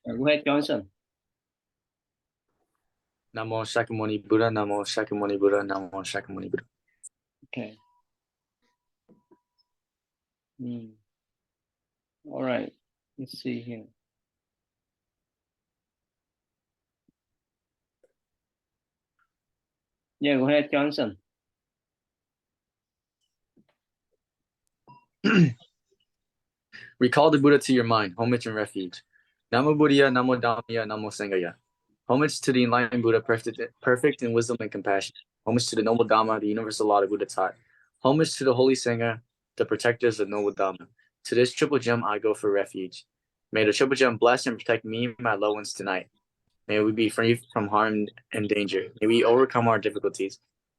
Go ahead, Johnson. Namo Shakyamuni Buddha, Namo Shakyamuni Buddha, Namo Shakyamuni Buddha. Okay. All right. Let's see here. Yeah, go ahead, Johnson. Recall the Buddha to your mind, homage and refuge. Namo Buddhaya, Namo Dhammaya, Namo Sanghaya. Homage to the enlightened Buddha, perfect in wisdom and compassion. Homage to the noble Dhamma, the universal law the Buddha taught. Homage to the holy Sangha, the protectors of noble Dhamma. To this triple gem I go for refuge. May the triple gem bless and protect me and my loved ones tonight. May we be free from harm and danger. May we overcome our difficulties.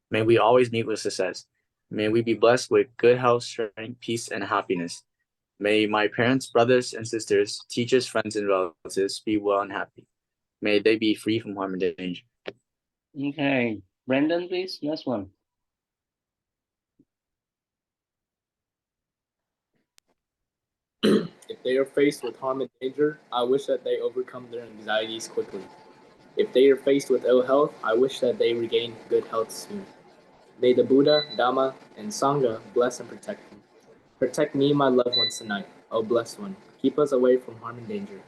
May we always meet with success. May we be blessed with good health, strength, peace, and happiness. May my parents, brothers, and sisters, teachers, friends, and relatives be well and happy. May they be free from harm and danger. Okay. Brandon, please. Next one. If they are faced with harm and danger, I wish that they overcome their anxieties quickly. If they are faced with ill health, I wish that they regain good health soon. May the Buddha, Dhamma, and Sangha bless and protect them. Protect me and my loved ones tonight, O blessed one. Keep us away from harm and danger.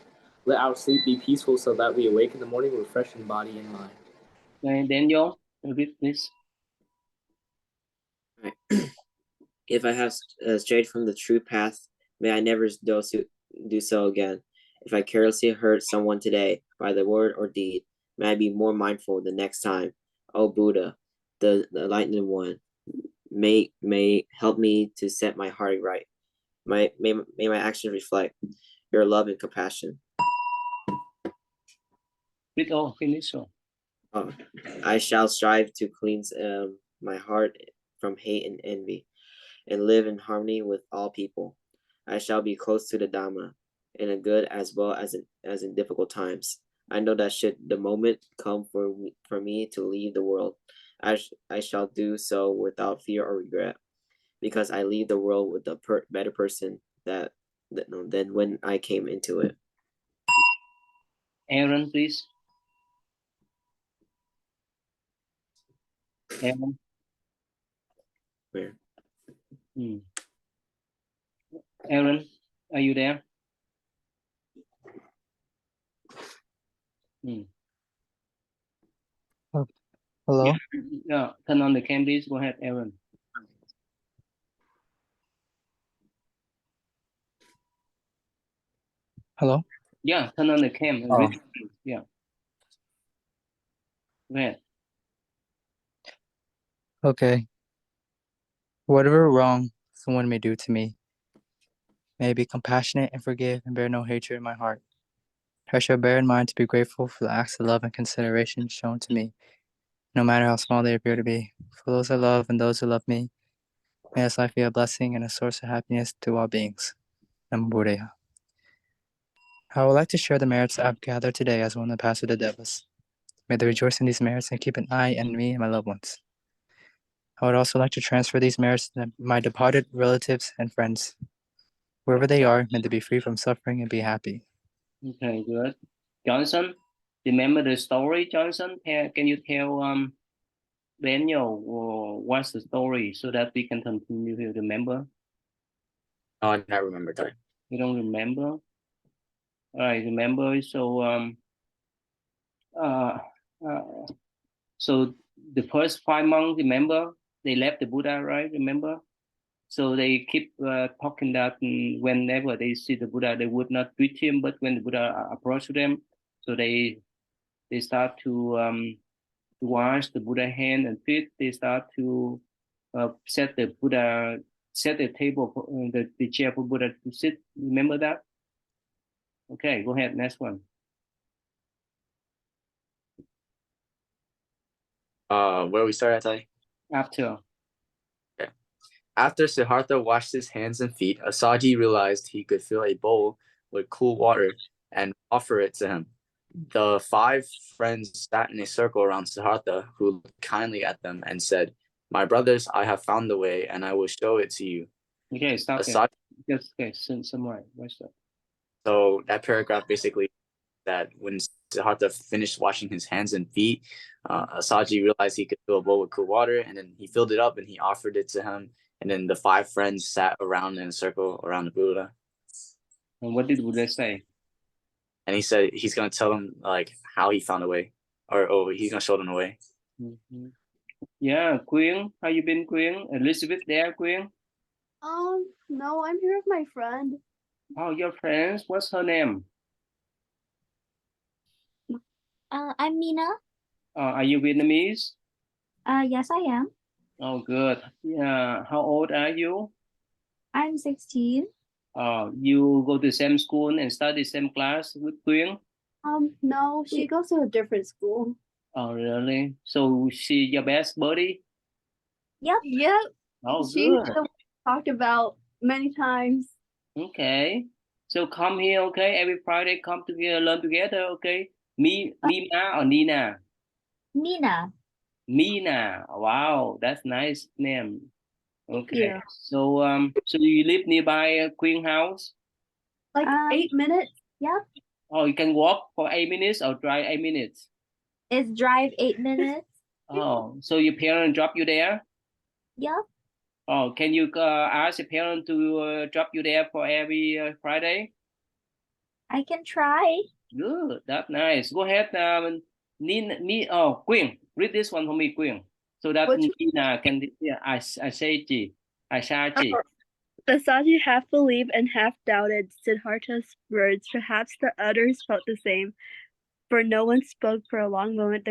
Let our sleep be peaceful so that we awake in the morning refreshed in body and mind. Okay, Daniel, repeat, please. Right. If I have strayed from the true path, may I never do so again. If I carelessly hurt someone today by the word or deed, may I be more mindful the next time. O Buddha, the enlightened one, may help me to set my heart right. May my actions reflect your love and compassion. Read all, finish all. I shall strive to cleanse my heart from hate and envy, and live in harmony with all people. I shall be close to the Dhamma, in a good as well as in difficult times. I know that should the moment come for me to leave the world, I shall do so without fear or regret, because I leave the world with a better person than when I came into it. Aaron, please. Aaron. Where? Aaron, are you there? Hello? Yeah, turn on the cam, please. Go ahead, Aaron. Hello? Yeah, turn on the cam. Oh. Yeah. Go ahead. Okay. Whatever wrong someone may do to me, may I be compassionate and forgive and bear no hatred in my heart. I shall bear in mind to be grateful for the acts of love and consideration shown to me, no matter how small they appear to be. For those I love and those who love me, may this life be a blessing and a source of happiness to all beings. Namo Buddhaya. I would like to share the merits I've gathered today as one of the passive devas. May they rejoice in these merits and keep an eye on me and my loved ones. I would also like to transfer these merits to my departed relatives and friends. Wherever they are, may they be free from suffering and be happy. Okay, good. Johnson, remember the story, Johnson? Can you tell Daniel what's the story so that we can continue to remember? Oh, I don't remember that. You don't remember? All right, remember. So the first 5 months, remember, they left the Buddha, right? Remember? So they keep talking that whenever they see the Buddha, they would not greet him, but when the Buddha approached them, so they start to wash the Buddha hand and feet. They start to set the table for the chair for Buddha to sit. Remember that? Okay, go ahead. Next one. Where we start at, Tai? After. Okay. After Siddhartha washed his hands and feet, Asaji realized he could fill a bowl with cool water and offer it to him. The 5 friends sat in a circle around Siddhartha, who looked kindly at them and said, "My brothers, I have found the way, and I will show it to you." Okay, stop Asaji, there. Just okay, summarize. What's that? so that paragraph basically that when Siddhartha finished washing his hands and feet, Asaji realized he could fill a bowl with cool water, and then he filled it up and he offered it to him. And then the 5 friends sat around in a circle around the Buddha. And what did Buddha say? And he said he's gonna tell them like how he found a way, or he's gonna show them the way. Mm-hmm. Yeah, Queen, how you been, Queen? Elizabeth there, Queen? No, I'm here with my friend. Oh, your friends, what's her name? I'm Nina. Are you Vietnamese? Yes, I am. Oh, good. Yeah, how old are you? I'm 16. You go to the same school and study same class with Queen? No, she goes to a different school. Oh, really? So she your best buddy? Yep. Oh, She's good. the one we talked about many times. Okay. So come here, okay? Every Friday, come together, learn together, okay? Mima or Nina? Nina. Mina. Wow, that's nice name. Okay. Yeah. So so you live nearby Queen House? Like 8 minutes. Yep. Oh, you can walk for 8 minutes or drive 8 minutes. It's drive 8 minutes. Oh, so your parents drop you there? Yep. Oh, can you ask your parents to drop you there for every Friday? I can try. Good, that's nice. Go ahead, Queen, read this one for me, Queen, so that Nina can. Yeah, I say G, I say G. Asaji half believed and half doubted Siddhartha's words. Perhaps the others felt the same, for no one spoke for a long moment.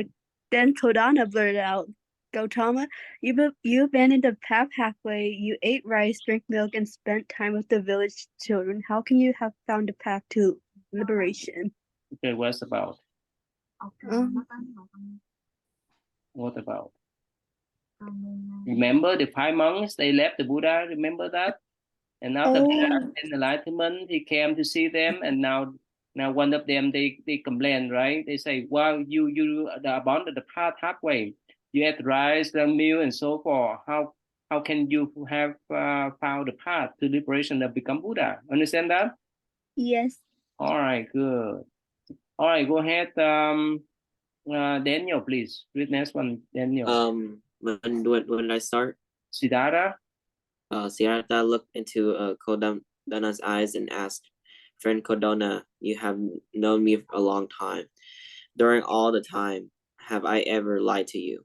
Then Kodana blurted out, "Gautama, you abandoned the path halfway. You ate rice, drank milk, and spent time with the village children. How can you have found a path to liberation?" Okay, what's about? What about? Remember the 5 monks, they left the Buddha, remember that? And after that, in enlightenment, he came to see them, and now one of them they complain, right? They say, "Well, you abandoned the path halfway. You ate rice, the meal, and so forth. How can you have found the path to liberation and become Buddha?" Understand that? Yes. All right, good. All right, go ahead, Daniel, please. Read next one, Daniel. When I start? Siddhartha. Siddhartha looked into Kodana's eyes and asked, "Friend Kodana, you have known me a long time. During all the time, have I ever lied to you?"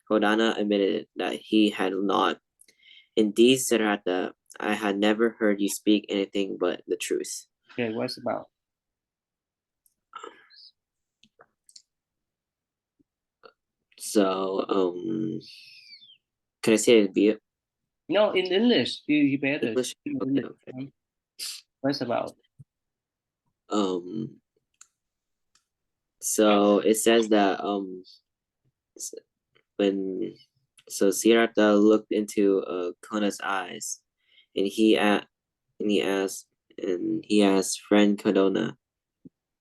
Kodana admitted that he had not. "Indeed, Siddhartha, I had never heard you speak anything but the truth." Okay, what's about? So, can I say it? No, in English, you better. English? Okay. What's about? So it says that when Siddhartha looked into Kona's eyes, and he asked, "Friend Kodana."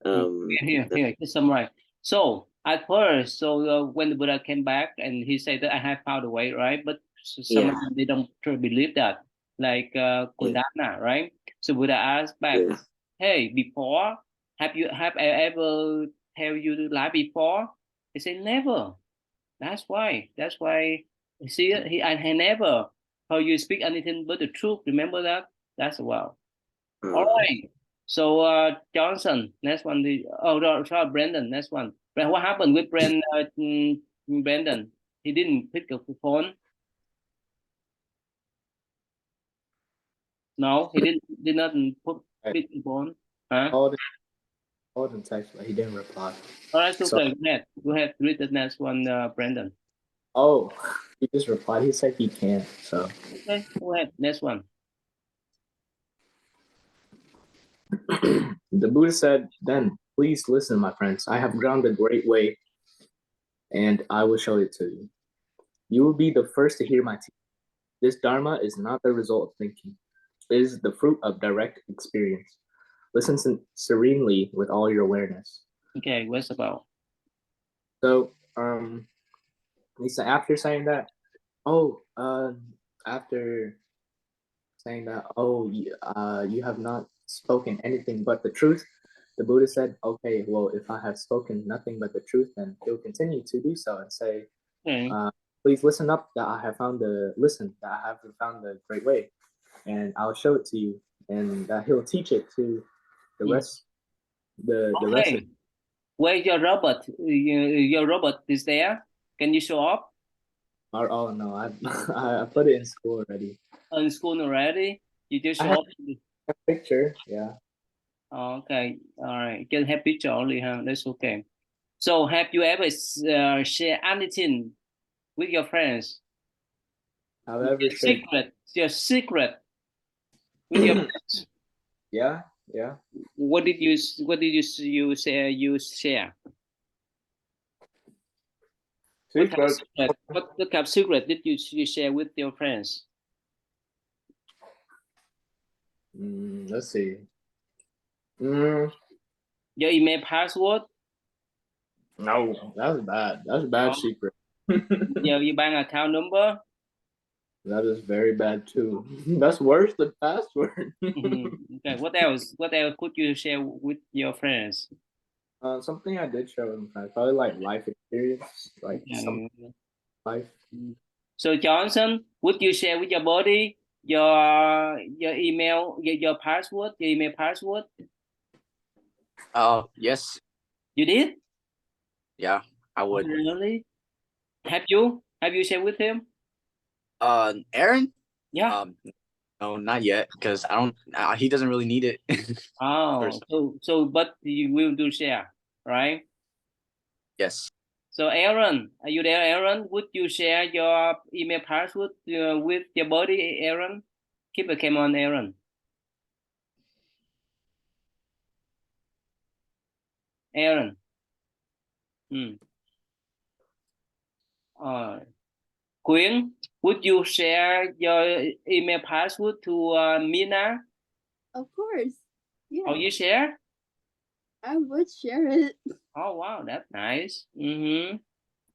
Here, just summarize. So at first, when the Buddha came back and he said that I have found a way, right? But some of them, they don't truly believe that, like Kundana, right? So Buddha asked back, "Hey, before have I ever tell you to lie before?" He said, "Never." That's why. See, I never heard you speak anything but the truth. Remember that? That's wow. All right. So Johnson, next one. Sorry, Brandon, next one. But what happened with Brandon? He didn't pick up the phone. No, he did not pick the phone. Huh? Called and text, but he didn't reply. All right, okay. Go ahead. Read the next one, Brandon. Oh, he just replied. He said he can't. So okay, go ahead. Next one. The Buddha said, "Then please listen, my friends. I have found a great way, and I will show it to you. You will be the first to hear my teaching. This Dharma is not the result of thinking. It is the fruit of direct experience. Listen serenely with all your awareness." Okay, what's about? So, Lisa, after saying that, after saying that, you have not spoken anything but the truth, The Buddha said, okay, well, if I have spoken nothing but the truth, then he'll continue to do so and say, please listen up that I have found the great way, and I'll show it to you, and he'll teach it to the rest. The rest. Where your robot? Your robot is there. Can you show up? Oh no, I put it in school already. In school already? You just show up? A picture, yeah. Okay, all right. You can have picture only, huh? That's okay. So, have you ever share anything with your friends? Have ever secret? Your secret with your friends? Yeah. What did you say? You share? Secret. What kind of secret did you share with your friends? Let's see. Your email password? No, that's bad. That's bad secret. Your bank account number? That is very bad too. That's worse than password. Okay. What else? What else could you share with your friends? Something I did share with my friends, probably like life experience, like some life. So Johnson, would you share with your body your email, your password, your email password? Yes. You did? Yeah, I would. Really? Have you shared with him? Aaron? Yeah. No, not yet, because I don't. He doesn't really need it. So but you will do share, right? Yes. So Aaron, are you there, Aaron? Would you share your email password with your body, Aaron? Keep a camera on, Aaron. Aaron. Quyên, would you share your email password to Mina? Of course. Yeah. Oh, you share? I would share it. Oh, wow, that's nice. All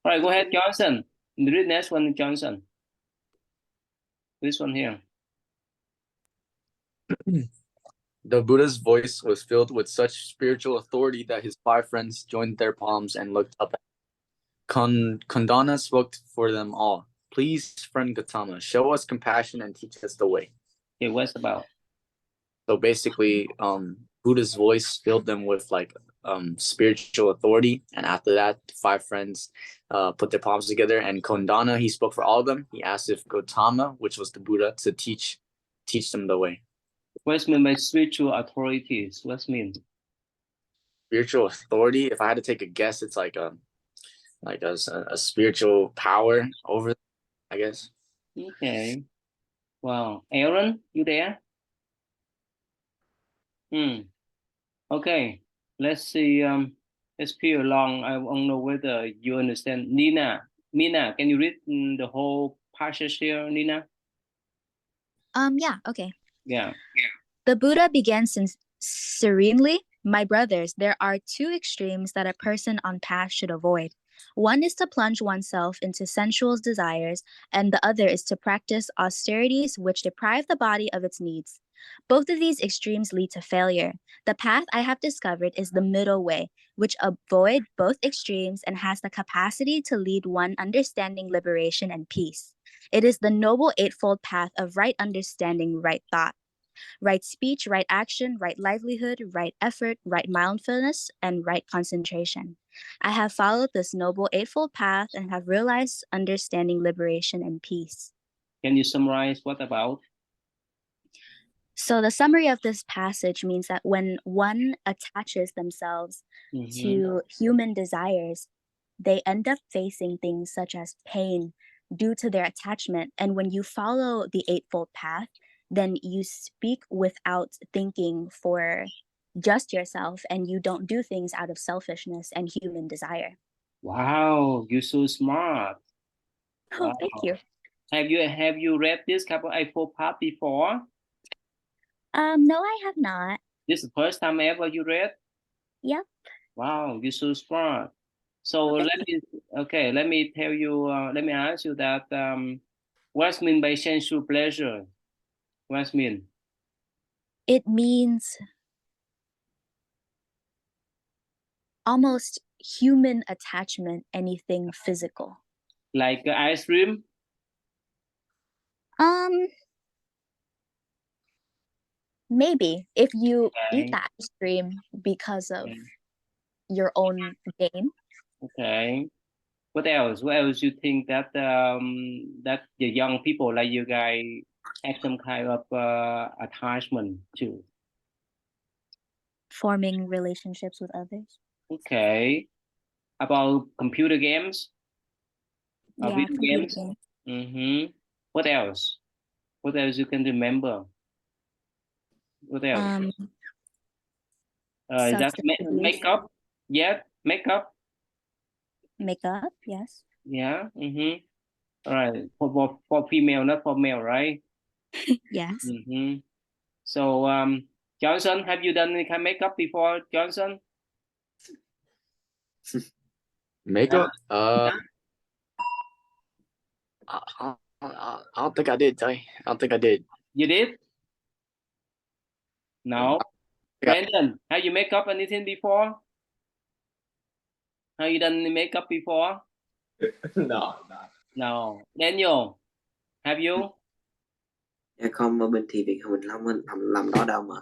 right, go ahead, Johnson. Read next one, Johnson. This one here. The Buddha's voice was filled with such spiritual authority that his 5 friends joined their palms and looked up at him. Kondana spoke for them all. Please, friend Gautama, show us compassion and teach us the way. Okay, what's about? So basically, Buddha's voice filled them with like spiritual authority, and after that, 5 friends put their palms together. And Kondana, he spoke for all of them. He asked if Gautama, which was the Buddha, to teach them the way. What's mean by spiritual authorities? What's mean? Spiritual authority. If I had to take a guess, it's like a spiritual power over them, I guess. Okay. Wow. Aaron, you there? Okay. Let's see. Let's play along. I don't know whether you understand. Mina, can you read the whole passage here, Nina? Yeah, okay. Yeah. The Buddha began serenely. My brothers, there are 2 extremes that a person on path should avoid. One is to plunge oneself into sensual desires, and the other is to practice austerities which deprive the body of its needs. Both of these extremes lead to failure. The path I have discovered is the middle way, which avoids both extremes and has the capacity to lead one understanding liberation and peace. It is the noble eightfold path of right understanding, right thought, right speech, right action, right livelihood, right effort, right mindfulness, and right concentration. I have followed this noble eightfold path and have realized understanding, liberation, and peace. Can you summarize what about? So the summary of this passage means that when one attaches themselves to human desires, they end up facing things such as pain due to their attachment. And when you follow the eightfold path, then you speak without thinking for just yourself, and you don't do things out of selfishness and human desire. Wow, you're so smart. Oh, thank you. Have you read this couple eightfold path before? No, I have not. This is the first time ever you read? Yep. Wow, you're so smart. So let me tell you, let me ask you that what's mean by sensual pleasure? What's mean? It means almost human attachment, anything physical. Like ice cream? Maybe if you Okay. eat the ice cream because of Okay. your own gain. Okay. What else? What else you think that that the young people like you guys have some kind of attachment to? Forming relationships with others. Okay. About computer games or Yeah, video computer games? games. Mm-hmm. What else? What else you can remember? What else? Is that Substance abuse. makeup? Yeah, makeup. Makeup, yes. Yeah. Mm-hmm. All right. For female, not for male, right? Yes. Mm-hmm. So, Johnson, have you done any kind of makeup before, Johnson? Makeup? I don't think I did, Tay. I don't think I did. You did? No. Yeah. Brandon, have you make up anything before? Have you done any makeup before? No. No. Daniel, have you? Dạ không, ở bên thì việc mình làm đó đâu mà.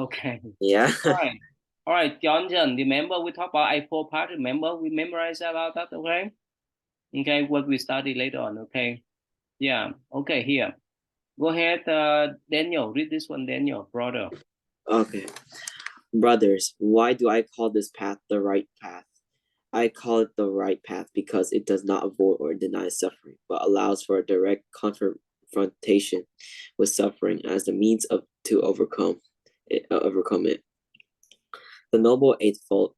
Okay. Yeah. All right. All right, Johnson, remember we talked about I4 part, remember we memorized about that, okay? Okay, what we study later on, okay? Yeah, okay, here. Go ahead, Daniel, read this one, Daniel, brother. Okay. Brothers, why do I call this path the right path? I call it the right path because it does not avoid or deny suffering, but allows for a direct confrontation with suffering as the means to overcome it. The Noble Eightfold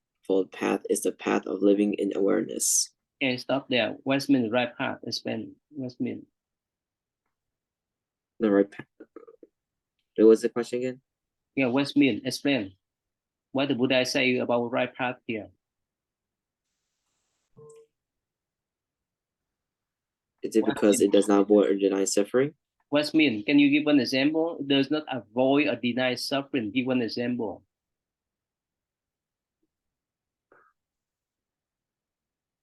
Path is the path of living in awareness. Okay, stop there. What's mean right path? Explain. What's mean? The right path. What was the question again? Yeah, what's mean? Explain. What the Buddha say about right path here? Is it because it does not avoid or deny suffering? What's mean? Can you give an example? It does not avoid or deny suffering. Give one example.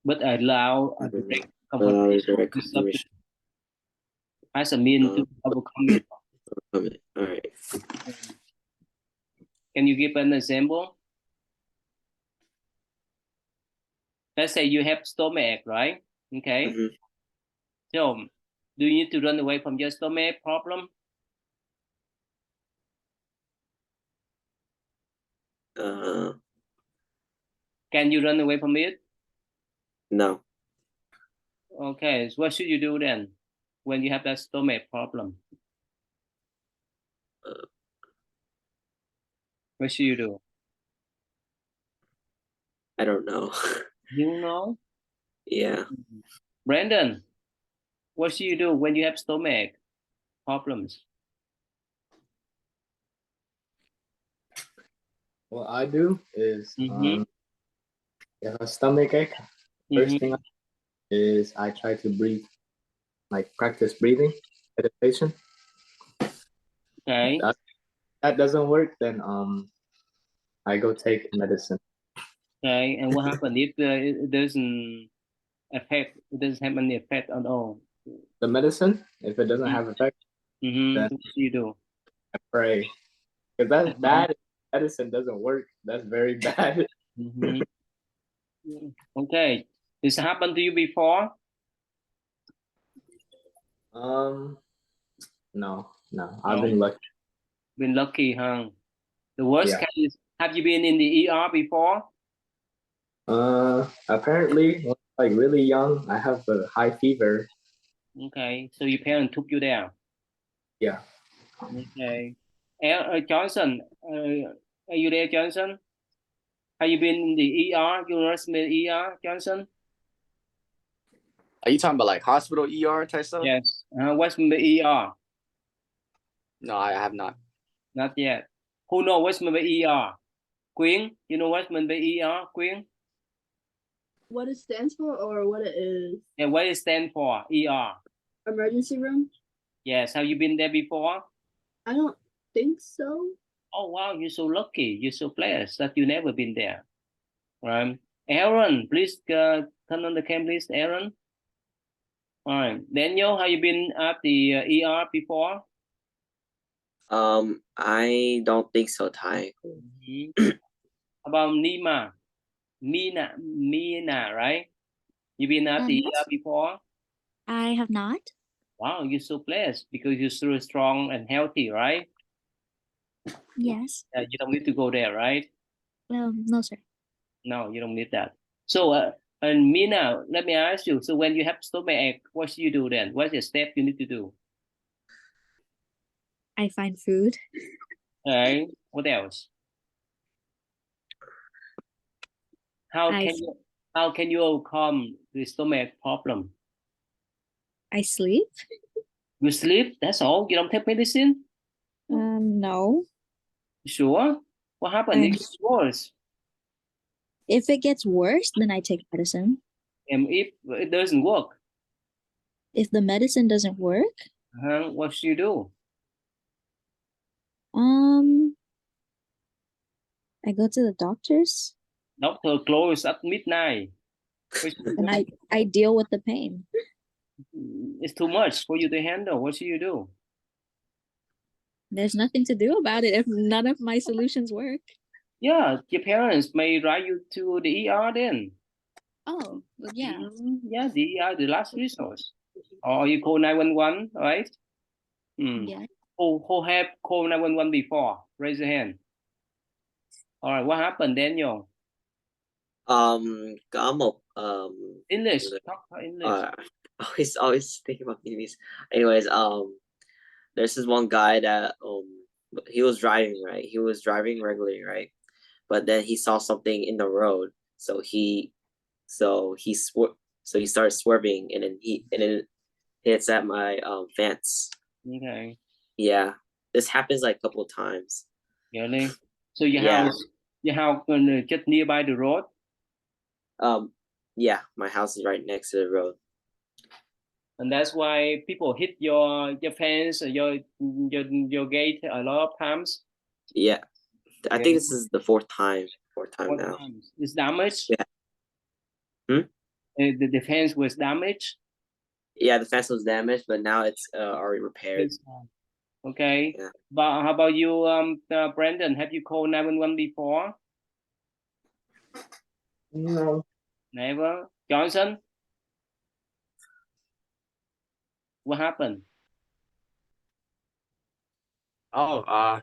But allow a direct confrontation as a mean to overcome it. All right. Can you give an example? Let's say you have stomach, right? Okay. Mm-hmm. So, do you need to run away from your stomach problem? Can you run away from it? No. Okay, so what should you do then when you have that stomach problem? What should you do? I don't know. You know? Yeah. Brandon, what should you do when you have stomach problems? What I do is Mm-hmm. if a stomach ache, first thing is I try to breathe, like practice breathing meditation. Okay. That doesn't work, then I go take medicine. Okay, and what happens if it doesn't affect? It doesn't have any effect at all. The medicine, if it doesn't have effect, Mm-hmm. then What do you do? I pray. Because that's bad. Medicine doesn't work. That's very bad. Mm-hmm. Okay, this happened to you before? No. I've been lucky. Been lucky, huh? The worst case, have you been in the ER before? Apparently, when I was like really young, I have a high fever. Okay, so your parents took you there. Yeah. Okay. Johnson, are you there, Johnson? Have you been in the ER? You nurse in the ER, Johnson? Are you talking about like hospital ER type stuff? Yes. What's in the ER? No, I have not. Not yet. Who knows what's in the ER? Quyên, you know what's in the ER, Quyên? What it stands for or what it is? Yeah, what it stands for, ER? Emergency room? Yes. Have you been there before? I don't think so. Oh, wow, you're so lucky. You're so blessed that you never been there. Right. Aaron, please turn on the cam, please, Aaron. All right. Daniel, have you been at the ER before? I don't think so, Ty. About Mina, right? You been at the ER before? I have not. Wow, you're so blessed because you're so strong and healthy, right? Yes. You don't need to go there, right? No, sir. No, you don't need that. So, and Mina, let me ask you. So, when you have stomachache, what should you do then? What's the step you need to do? I find food. All right. What else? How can you overcome the stomach problem? I sleep. You sleep. That's all. You don't take medicine. No. Sure. What happened? It gets worse. If it gets worse, then I take medicine. And if it doesn't work, If the medicine doesn't work, what should you do? I go to the doctors Doctor closed at midnight. and I deal with the pain. It's too much for you to handle. What should you do? There's nothing to do about it if none of my solutions work. Yeah, your parents may write you to the ER then. Oh, well, yeah. Yeah, the ER, the last resource. Or you call 911, right? Yeah. Who have called 911 before? Raise your hand. All right, what happened, Daniel? Có một English. Talk English. always thinking about Vietnamese. Anyways, there's this one guy that he was driving, right? He was driving regularly, right? But then he saw something in the road, so he started swerving, and then it hits at my fence. Okay. Yeah, this happens like a couple of times. Really? So your house just nearby the road? Yeah, my house is right next to the road. And that's why people hit your fence, your gate a lot of times. Yeah, I think this is the fourth time now. Times. It's damaged. Yeah. The fence was damaged. Yeah, the fence was damaged, but now it's already repaired. Okay. Yeah. But how about you, Brandon? Have you called 911 before? No. Never. Johnson? What happened? Oh,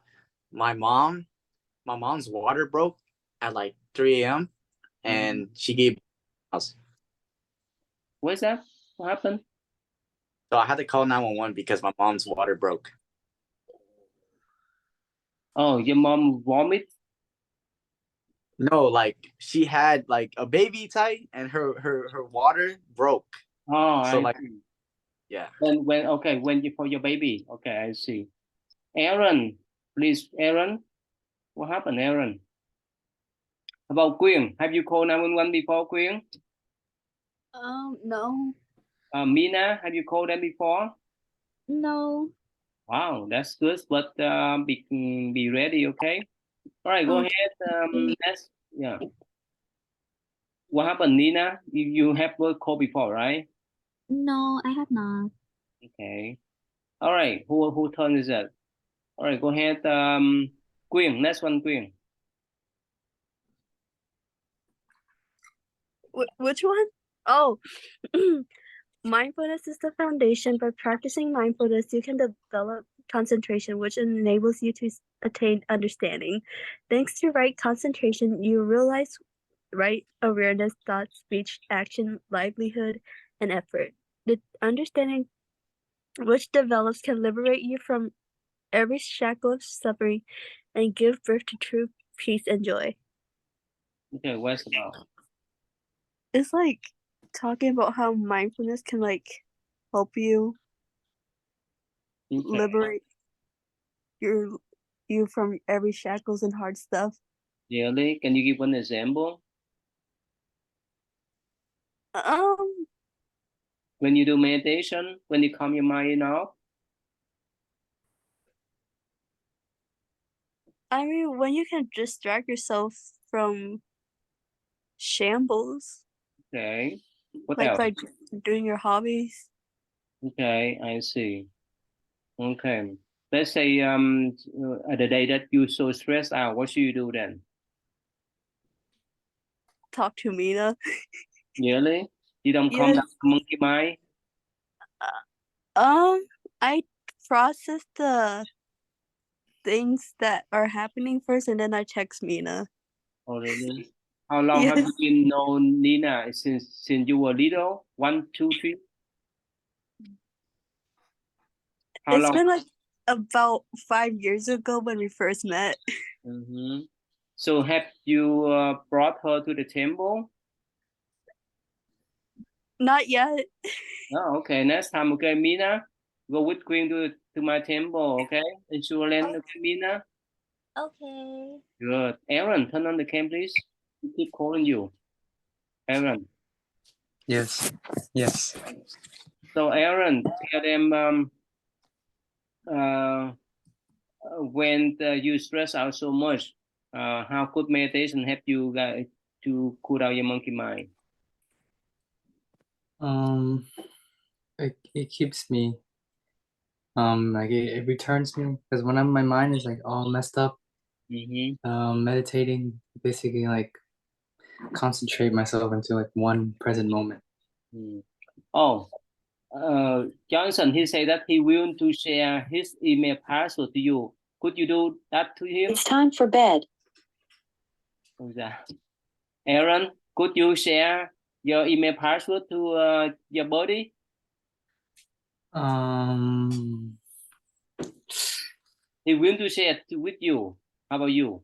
my mom's water broke at like 3 a.m. and she gave us. What's that? What happened? So I had to call 911 because my mom's water broke. Oh, your mom vomit? No, like she had like a baby tight and her water broke. Oh, so I like see. Yeah. When you for your baby. Okay, I see. Aaron, please, Aaron. What happened, Aaron? About Quyên, have you called 911 before, Quyên? No. Mina, have you called them before? No. Wow, that's good. But be ready, okay? All right, go ahead. Yeah. What happened, Nina? You have called before, right? No, I have not. Okay. All right. Who turn is that? All right, go ahead. Quyên, next one, Quyên. Which one? Oh, mindfulness is the foundation. By practicing mindfulness, you can develop concentration, which enables you to attain understanding. Thanks to right concentration, you realize right awareness, thought, speech, action, livelihood, and effort. The understanding which develops can liberate you from every shackle of suffering and give birth to true peace and joy. Okay, what's about? It's like talking about how mindfulness can like help you liberate you from every shackles and hard stuff. Really? Can you give one example? When you do meditation, when you calm your mind out? I mean, when you can distract yourself from shambles. Okay. What Like else? by doing your hobbies. Okay, I see. Okay. Let's say the day that you're so stressed out, what should you do then? Talk to Mina. Really? You don't calm Yes. down the monkey mind? I process the things that are happening first, and then I text Mina. Oh, really? How long have Yes. you known Nina? Since you were little? 1, 2, 3? How It's long? been like about 5 years ago when we first met. Mm-hmm. So have you brought her to the temple? Not yet. Oh, okay. Next time, okay, Mina, go with Queen to my temple, okay? In Sugarland, okay, Mina? Okay. Good. Aaron, turn on the cam, please. We keep calling you. Aaron. Yes. Yes. So Aaron, tell them when you stress out so much, how could meditation help you guys to cool down your monkey mind? It keeps me like it returns me because when my mind is like all messed up, meditating basically like concentrate myself into like one present moment. Oh, Johnson, he said that he will to share his email password to you. Could you do that to him? It's time for bed. Who's that? Aaron, could you share your email password to your body? He will to share it with you. How about you?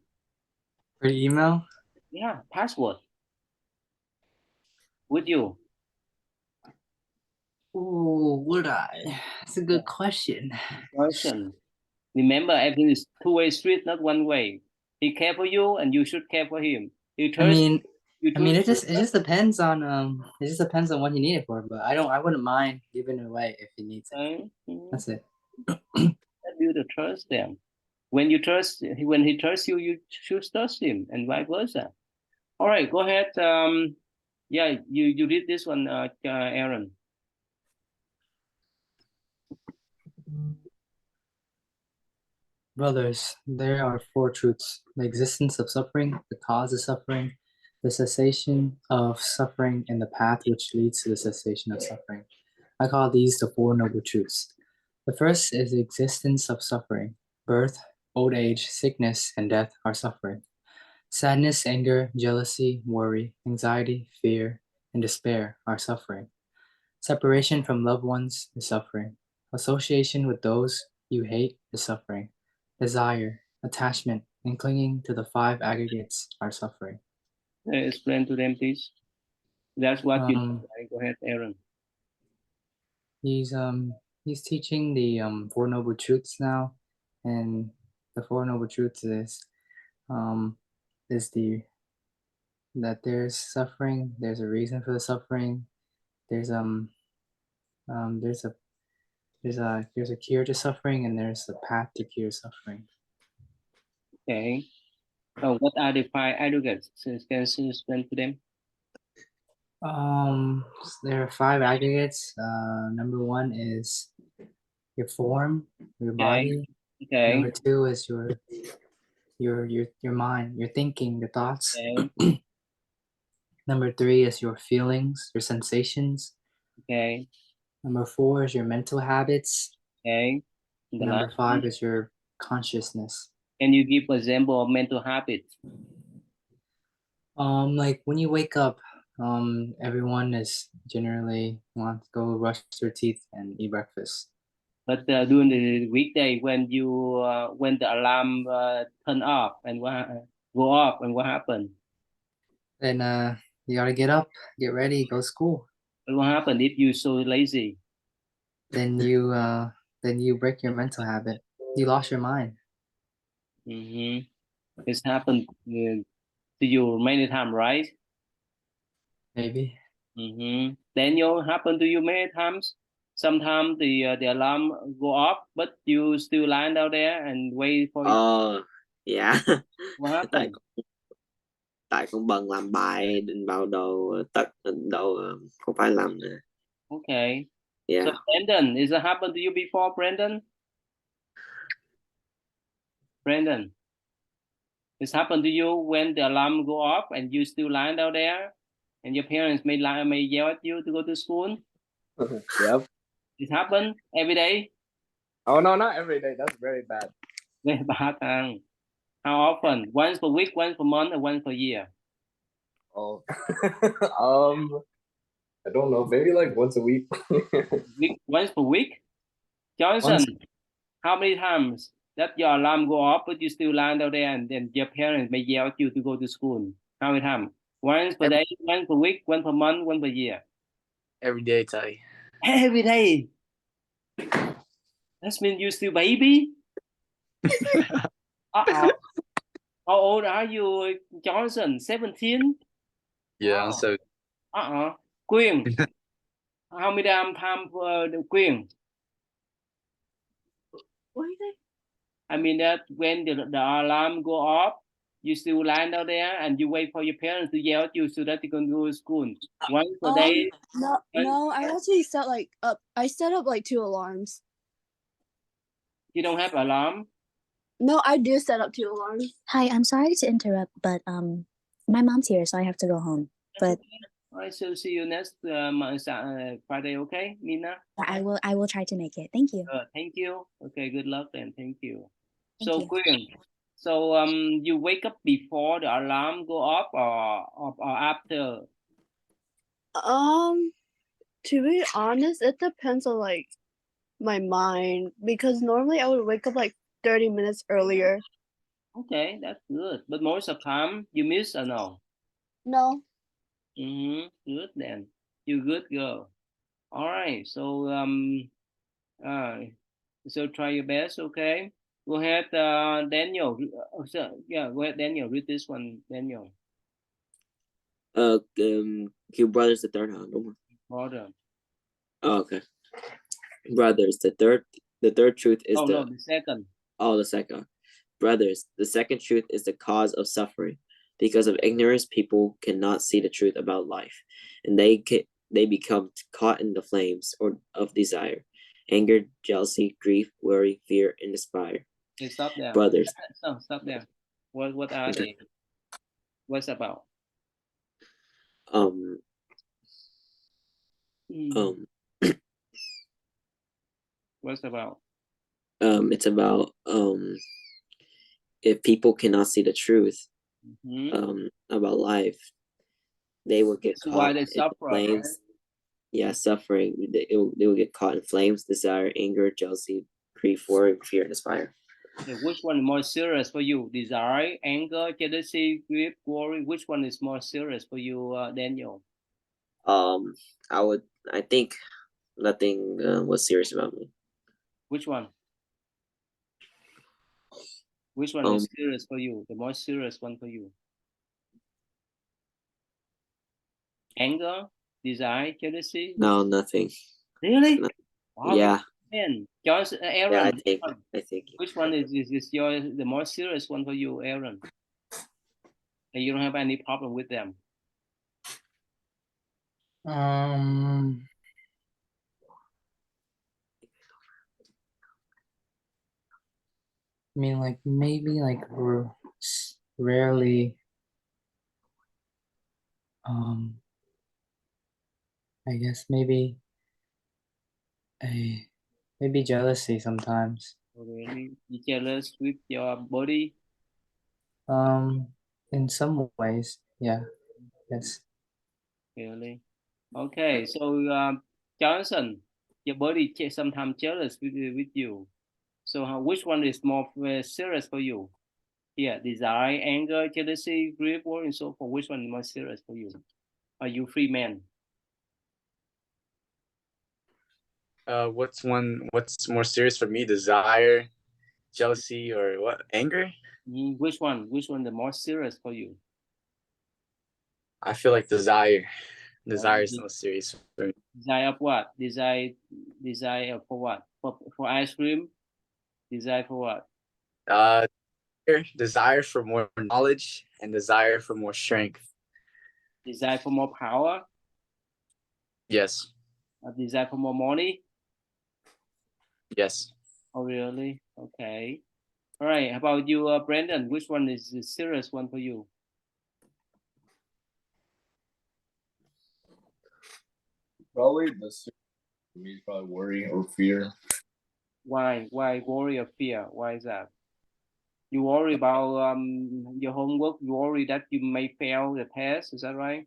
For the email? Yeah, password. With you. Oh, would I? That's a good question. Remember, everything is two-way street, not one way. He care for you, and you should care for him. I mean, it just depends on what he needed for. But I wouldn't mind giving it away if he needs it. That's it. Build the trust then. When he trusts you, you should trust him, and vice versa. All right, go ahead. Yeah, you read this one, Aaron. Brothers, there are four truths: the existence of suffering, the cause of suffering, the cessation of suffering, and the path which leads to the cessation of suffering. I call these the Four Noble Truths. The first is the existence of suffering. Birth, old age, sickness, and death are suffering. Sadness, anger, jealousy, worry, anxiety, fear, and despair are suffering. Separation from loved ones is suffering. Association with those you hate is suffering. Desire, attachment, and clinging to the five aggregates are suffering. Explain to them, please. That's what you know. Right? Go ahead, Aaron. He's teaching the Four Noble Truths now, and the Four Noble Truths is that there's suffering, there's a reason for the suffering, there's a cure to suffering, and there's a path to cure suffering. Okay. So what are the five aggregates? Can you explain to them? There are five aggregates. Number one is your form, your body. Okay. Number two is your mind, your thinking, your thoughts. Okay. Number three is your feelings, your sensations. Okay. Number four is your mental habits. Okay. Number five is your consciousness. Can you give an example of mental habits? Like when you wake up, everyone is generally want to go brush their teeth and eat breakfast. But during the weekday, when the alarm turn off and go off, and what happened? Then you gotta get up, get ready, go to school. But what happened if you're so lazy? Then you break your mental habit. You lost your mind. It's happened to you many times, right? Maybe. Daniel, happened to you many times. Sometimes the alarm go off, but you still lying down there and wait for it. Oh, yeah. What happened? tại con bận làm bài định vào đầu không phải làm nè. Okay. Yeah. So Brandon, is it happened to you before, Brandon? Brandon, it's happened to you when the alarm go off and you still lying down there, and your parents may yell at you to go to school. Yep. It happened every day. Oh no, not every day. That's very bad. Very bad. How often? Once per week, once per month, or once per year? Oh. I don't know. Maybe like once a week. Once per week. Johnson, how many times that your alarm go off but you still lying down there and then your parents may yell at you to go to school? How many times? Once per day, once per week, once per month, once per year? Every day, Ty. Every day. That means you still baby? Uh-oh. How old are you, Johnson? 17? Yeah, Wow. so Quyên, how many time Quyên? What is it? I mean that when the alarm go off, you still lying down there and you wait for your parents to yell at you so that you can go to school. Once per day. No, I actually set I set up like 2 alarms. You don't have alarm? No, I do set up 2 alarms. Hi, I'm sorry to interrupt, but my mom's here, so I have to go home. But All right, so see you next Friday, okay, Nina? I will try to make it. Thank you. Thank you. Okay, good luck then. Thank you. Thank So you. Quyên, so you wake up before the alarm go off or after? To be honest, it depends on like my mind because normally I would wake up like 30 minutes earlier. Okay, that's good. But most of the time you miss or no? No. Good then. You good girl. All right. So so try your best, okay? Go ahead, Daniel. Yeah, go ahead, Daniel. Read this one, Daniel. Cue brothers the third huh? Order. Oh, okay. Brothers, the third truth is the second. Oh, the second. Brothers, the second truth is the cause of suffering. Because of ignorance, people cannot see the truth about life, and they become caught in the flames of desire, anger, jealousy, grief, worry, fear, and despair. Okay, stop there. Brothers. Stop there. What are they? What's about? What's about? It's about if people cannot see the truth about life, they will get caught in flames. Right? Yeah, suffering. They will get caught in flames, desire, anger, jealousy, grief, worry, fear, and despair. Okay, which one is more serious for you? Desire, anger, jealousy, grief, worry. Which one is more serious for you, Daniel? I think nothing was serious about me. Which one? Which one is serious for you? The most serious one for you? Anger, desire, jealousy? No, nothing. Really? No. Wow, yeah. Man, Aaron. Yeah, I think. Which one is the more serious one for you, Aaron? And you don't have any problem with them? I mean, like maybe like rarely. I guess maybe jealousy sometimes. Really? You jealous with your body? In some ways, yeah. Yes. Really? Okay, so Johnson, your body sometimes jealous with you. So which one is more serious for you? Yeah, desire, anger, jealousy, grief, worry, and so forth. Which one is more serious for you? Are you free man? What's more serious for me? Desire, jealousy, or what? Anger? Which one? Which one the more serious for you? I feel like desire. Desire is more serious for me. Desire of what? Desire for what? For ice cream? Desire for what? Desire for more knowledge and desire for more strength. Desire for more power, Yes. desire for more money. Yes. Oh, really? Okay. All right. How about you, Brandon? Which one is the serious one for you? Probably the for me is probably worry or fear. Why? Why worry or fear? Why is that? You worry about your homework. You worry that you may fail the test. Is that right?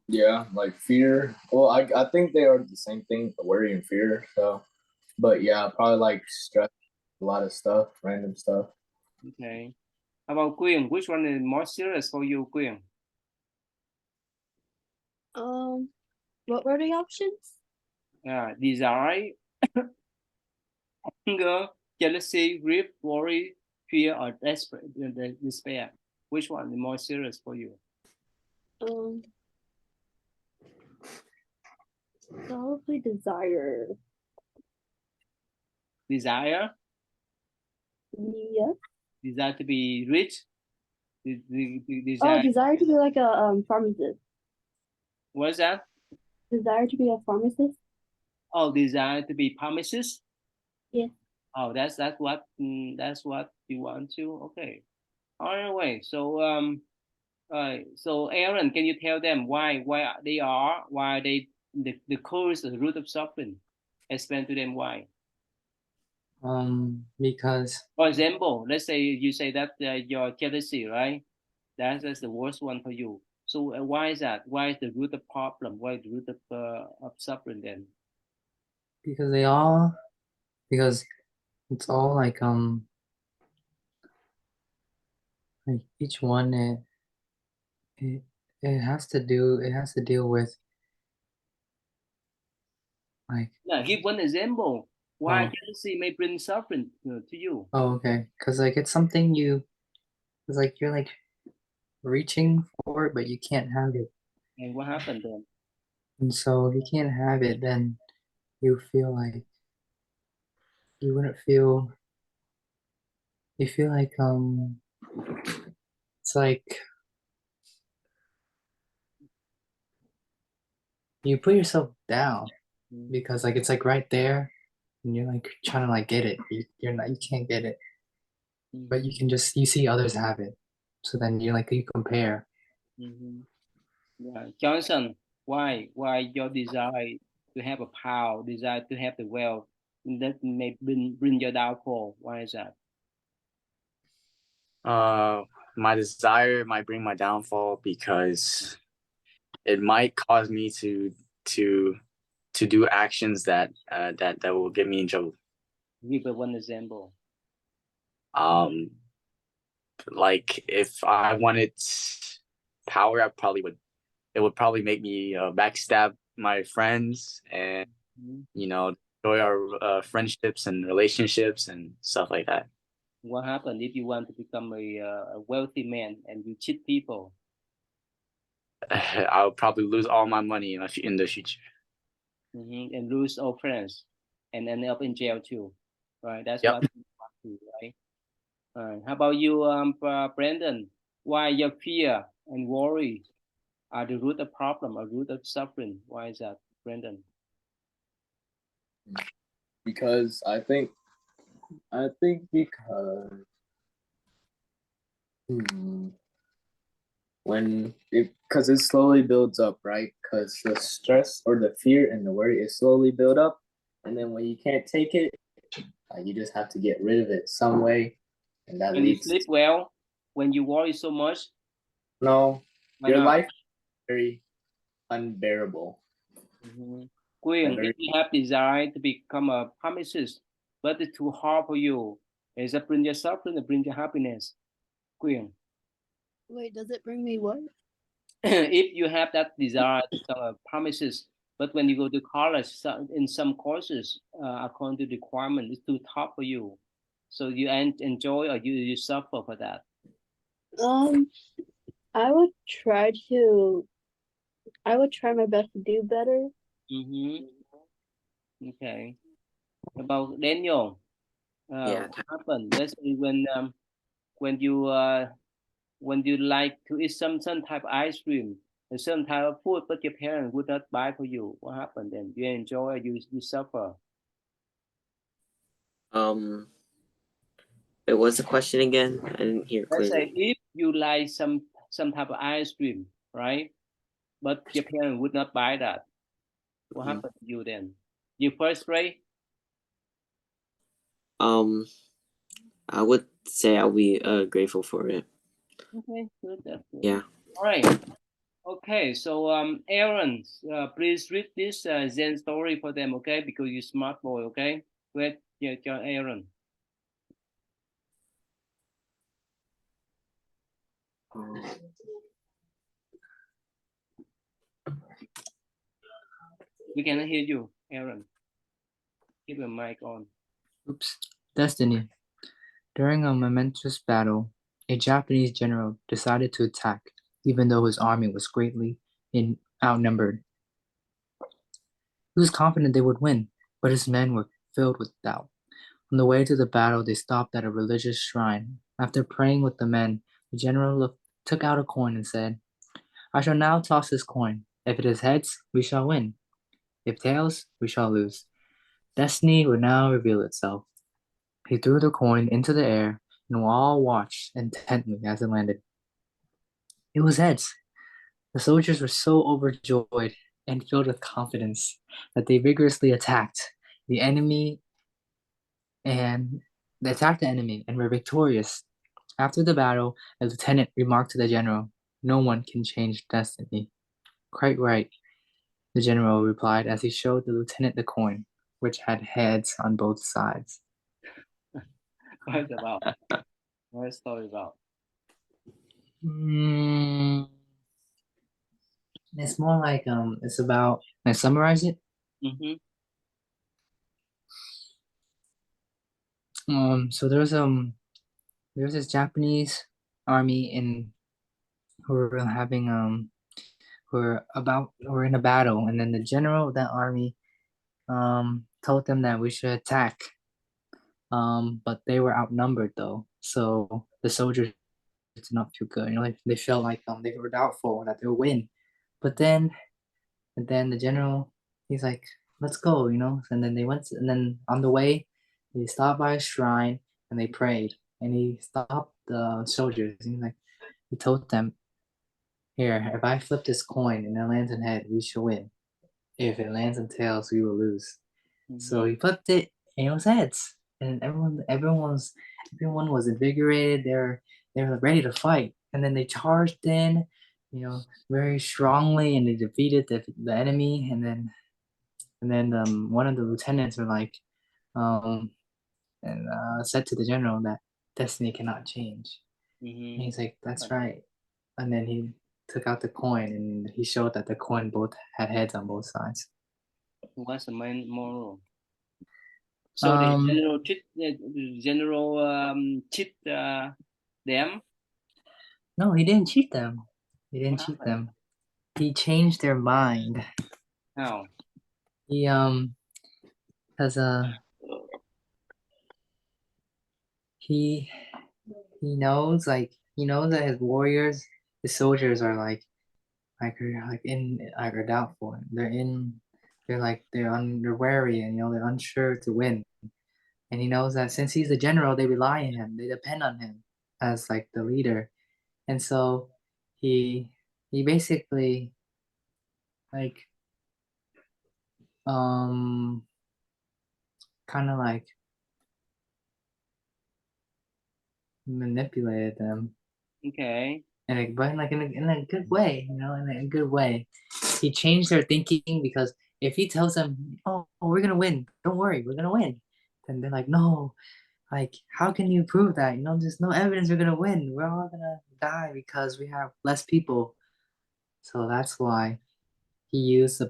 Yeah, like fear. Well, I think they are the same thing, worry and fear. So, but yeah, probably like stress, a lot of stuff, random stuff. Okay. How about Quyên? Which one is more serious for you, Quyên? What were the options? Desire, anger, jealousy, grief, worry, fear, or despair. Which one is more serious for you? Probably desire. Desire? Yes. Desire to be rich? Oh, desire to be like a pharmacist. What's that? Desire to be a pharmacist. Oh, desire to be pharmacist? Yes. Oh, that's what you want to. Okay. All right. So so Aaron, can you tell them why they the cause, the root of suffering? Explain to them why. Because For example, let's say you say that your jealousy, right? That's the worst one for you. So why is that? Why is the root of problem? Why is the root of suffering then? because it's all like each one it has to deal with like Yeah, give one example. Why jealousy may bring suffering to you? oh okay, because like it's something it's like you're like reaching for it but you can't have it, And what happened then? and so if you can't have it then you feel like you wouldn't feel you feel like it's like you put yourself down because like it's like right there and you're like trying to like get it, you can't get it, but you can just you see others have it, so then you like you compare. Yeah. Johnson, why your desire to have a power, desire to have the wealth, that may bring your downfall? Why is that? My desire might bring my downfall because it might cause me to do actions that will get me in trouble. Give one example. Like if I wanted power, it would probably make me backstab my friends and destroy our friendships and relationships and stuff like that. What happened if you want to become a wealthy man and you cheat people? I'll probably lose all my money in the future. And lose all friends and end up in jail too, right? That's Yep. what you want to, right? How about you, Brandon? Why your fear and worry are the root of problem, a root of suffering? Why is that, Brandon? Because I think because because it slowly builds up, right? Because the stress or the fear and the worry is slowly build up, and then when you can't take it, you just have to get rid of it some way, and that When you leads. sleep well, when you worry so much? No, Why your not? life is very unbearable. Quyên, if you have desire to become a pharmacist, but it's too hard for you, is it bring your suffering or bring your happiness? Quyên. Wait, does it bring me what? If you have that desire to become a pharmacist, but when you go to college, in some courses, according to the requirement, it's too tough for you. So you enjoy or you suffer for that? I would try my best to do better. Okay. About Daniel, Yeah. what happened? Let's say when when you like to eat some type of ice cream, a certain type of food, but your parents would not buy for you. What happened then? You enjoy, you suffer. What's the question again? I didn't hear Let's clearly. say if you like some type of ice cream, right? But your parents would not buy that. What Mhm. happened to you then? You frustrate? I would say I'll be grateful for it. Okay, good. That's good. Yeah. All right. Okay, so Aaron, please read this Zen story for them, okay? Because you're smart boy, okay? Wait, yeah, John Aaron. We cannot hear you, Aaron. Keep your mic on. Oops. Destiny. During a momentous battle, a Japanese general decided to attack, even though his army was greatly outnumbered. He was confident they would win, but his men were filled with doubt. On the way to the battle, they stopped at a religious shrine. After praying with the men, the general took out a coin and said, "I shall now toss this coin. If it is heads, we shall win. If tails, we shall lose. Destiny will now reveal itself." He threw the coin into the air, and we all watched intently as it landed. It was heads. The soldiers were so overjoyed and filled with confidence that they vigorously attacked the enemy and were victorious. After the battle, a lieutenant remarked to the general, "No one can change destiny." "Quite right," the general replied as he showed the lieutenant the coin, which had heads on both sides. What's about? What's the story about? It's more like it's about. Can I summarize it? Mm-hmm. So there's this Japanese army who were having who were in a battle, and then the general of that army told them that we should attack. But they were outnumbered though, so the soldiers did not feel good. You know, they felt like they were doubtful that they would win. But then and then the general, he's like, "Let's go," you know. And then they went, and then on the way, they stopped by a shrine and they prayed. And he stopped the soldiers. And he told them, "Here, if I flip this coin and it lands in head, we shall win. If it lands in tails, we will lose." So he flipped it, and it was heads. And everyone was invigorated. They were ready to fight. And then they charged in, very strongly, and they defeated the enemy. And then one of the lieutenants were like, said to the general that destiny cannot change. Mm-hmm. And he's like, "That's right." And then he took out the coin, and he showed that the coin both had heads on both sides. What's the main moral? So the general cheat them. No, he didn't cheat them. He didn't cheat them. He changed their mind. How? He has a he knows that his warriors, his soldiers are are doubtful. They're wary, and they're unsure to win. And he knows that since he's the general, they rely on him. They depend on him as like the leader. And so he basically like kind of like manipulated them. Okay. But in a good way, in a good way. He changed their thinking because if he tells them, "Oh, we're gonna win. Don't worry, we're gonna win," then they're like, "No, like how can you prove that? There's no evidence we're gonna win. We're all gonna die because we have less people." So that's why he used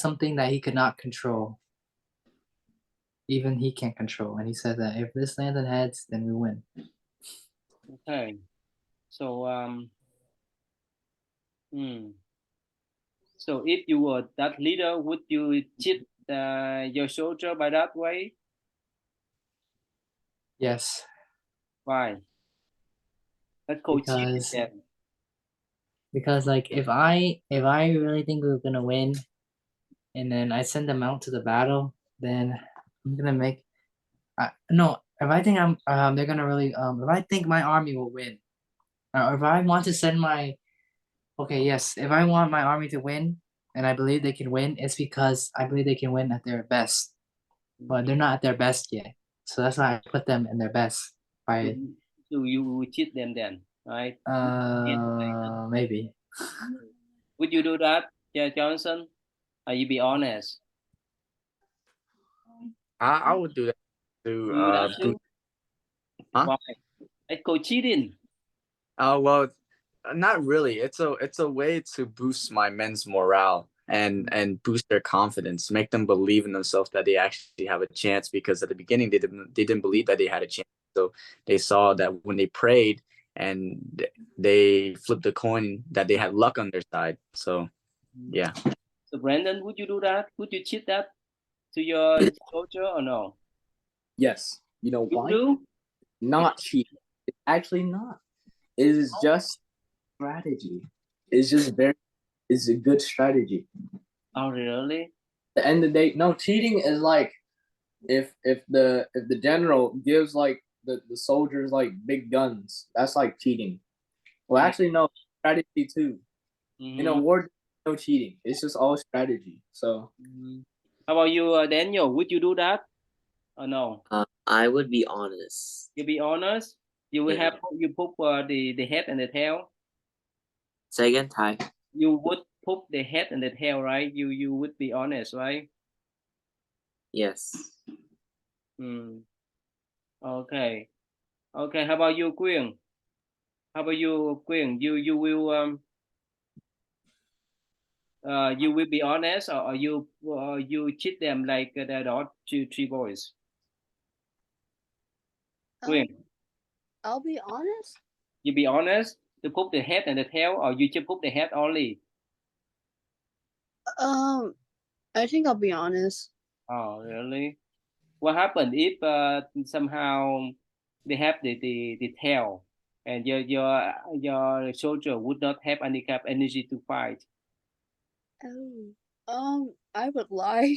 something that he could not control. Even he can't control, and he said that if this lands in heads, then we win. Okay. So So if you were that leader, would you cheat your soldier by that way? Yes. Why? Let's go Because cheating because like if I really think we're gonna win, and then I send them out to the battle, then I'm gonna make. No, if I think they're gonna really if I think my army will win, or if I want to send my okay, yes, if I want my army to win, and I believe they can win, it's because I believe they can win at their best, but they're not at their best yet. So that's why I put them in their best by So you will cheat them then, right? maybe. Would you do that, Johnson? You be honest. I would do that to You do that boost. too? Huh? Why? Let's go cheating. Well, not really. It's a way to boost my men's morale and boost their confidence, make them believe in themselves that they actually have a chance. Because at the beginning they didn't believe that they had a chance. So they saw that when they prayed and they flipped the coin, that they had luck on their side. So yeah. So Brandon, would you do that? Would you cheat that to your soldier or no? Yes. You know You why? do? Not cheating. It's actually not. It is just strategy. It's just it's a good strategy. Oh really? At the end of the day, no, cheating is like if the general gives like the soldiers like big guns, that's like cheating. Well, actually, no, strategy too. In a war, no cheating. It's just all strategy. So, how about you, Daniel? Would you do that or no? I would be honest. You be honest. You will Yeah. have you put the head and the tail. Say again, Ty. You would put the head and the tail, right? You would be honest, right? Yes. Okay. Okay. How about you, Quyên? How about you, Quyên? You will be honest, or you cheat them like the dot three boys. Quyên, I'll be honest. you be honest to put the head and the tail, or you just put the head only? I think I'll be honest. Oh, really? What happened if somehow they have the tail, and your soldier would not have any kind of energy to fight? I would lie.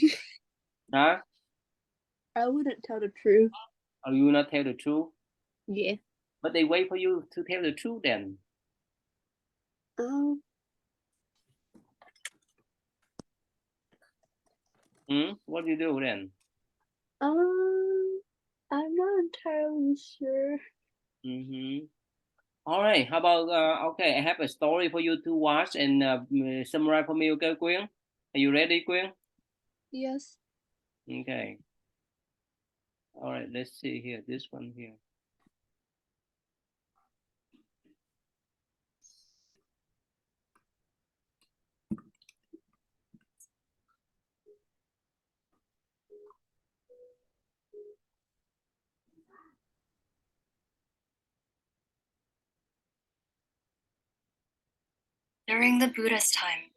Huh? I wouldn't tell the truth. Or you will not tell the truth? Yeah. But they wait for you to tell the truth then. What do you do then? I'm not entirely sure. All right. How about okay? I have a story for you to watch and summarize for me. Okay, Quyên? Are you ready, Quyên? Yes. Okay. All right. Let's see here. This one here. During the Buddha's time,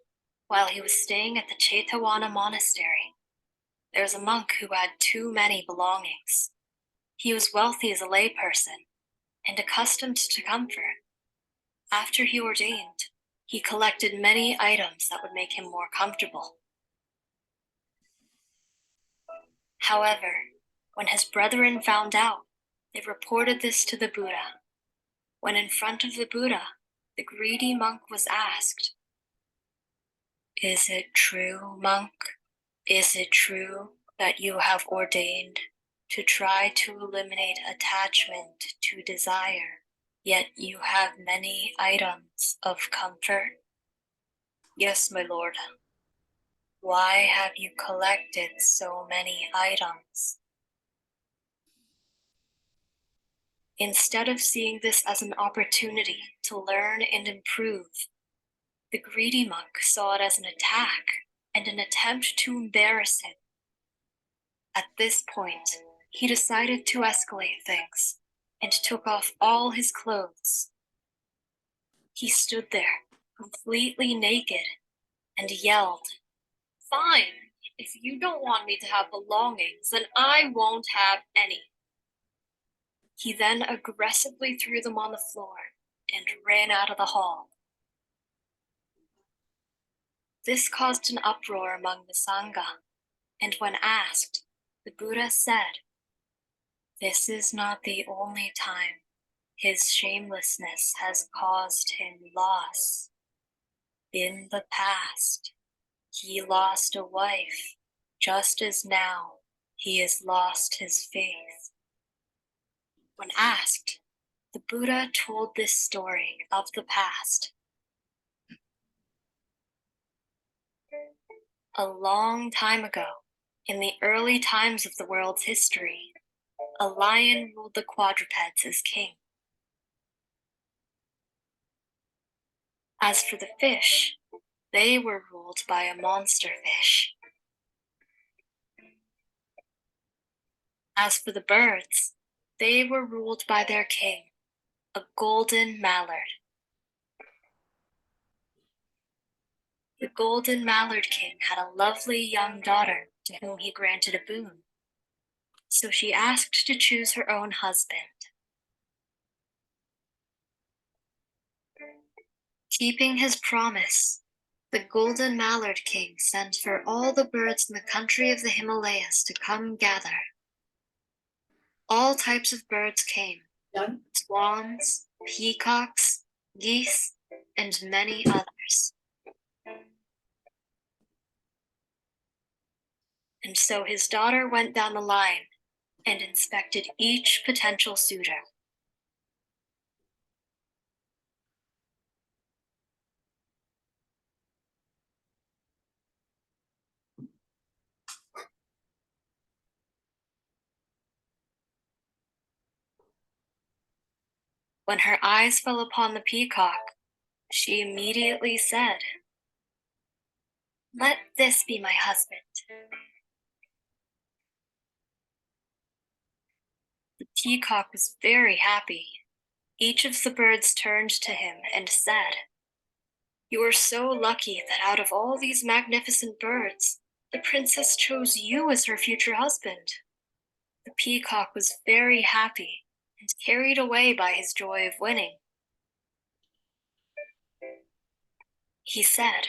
while he was staying at the Chetavana monastery, there was a monk who had too many belongings. He was wealthy as a layperson and accustomed to comfort. After he ordained, he collected many items that would make him more comfortable. However, when his brethren found out, they reported this to the Buddha. When in front of the Buddha, the greedy monk was asked, "Is it true, monk? Is it true that you have ordained to try to eliminate attachment to desire, yet you have many items of comfort?" "Yes, my lord." "Why have you collected so many items?" Instead of seeing this as an opportunity to learn and improve, the greedy monk saw it as an attack and an attempt to embarrass him. At this point, he decided to escalate things and took off all his clothes. He stood there, completely naked, and yelled, "Fine, if you don't want me to have belongings, then I won't have any." He then aggressively threw them on the floor and ran out of the hall. This caused an uproar among the Sangha, and when asked, the Buddha said, "This is not the only time his shamelessness has caused him loss. In the past, he lost a wife, just as now he has lost his faith." When asked, the Buddha told this story of the past. A long time ago, in the early times of the world's history, a lion ruled the quadrupeds as king. As for the fish, they were ruled by a monster fish. As for the birds, they were ruled by their king, a golden mallard. The golden mallard king had a lovely young daughter to whom he granted a boon. So she asked to choose her own husband. Keeping his promise, the golden mallard king sent for all the birds in the country of the Himalayas to come gather. All types of birds came: swans, peacocks, geese, and many others. And so his daughter went down the line and inspected each potential suitor. When her eyes fell upon the peacock, she immediately said, "Let this be my husband." The peacock was very happy. Each of the birds turned to him and said, "You are so lucky that out of all these magnificent birds, the princess chose you as her future husband." The peacock was very happy and carried away by his joy of winning. He said,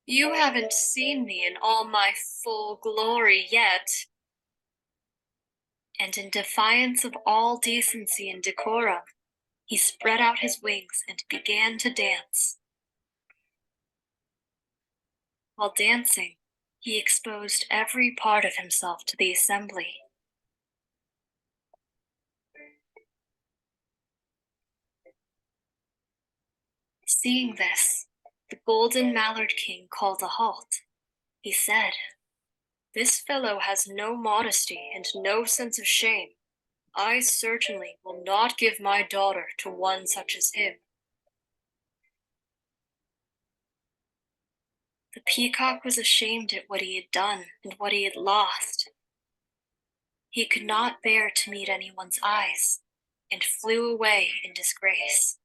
"You haven't seen me in all my full glory yet." And in defiance of all decency and decorum, he spread out his wings and began to dance. While dancing, he exposed every part of himself to the assembly. Seeing this, the golden mallard king called a halt. He said, "This fellow has no modesty and no sense of shame. I certainly will not give my daughter to one such as him." The peacock was ashamed at what he had done and what he had lost. He could not bear to meet anyone's eyes and flew away in disgrace.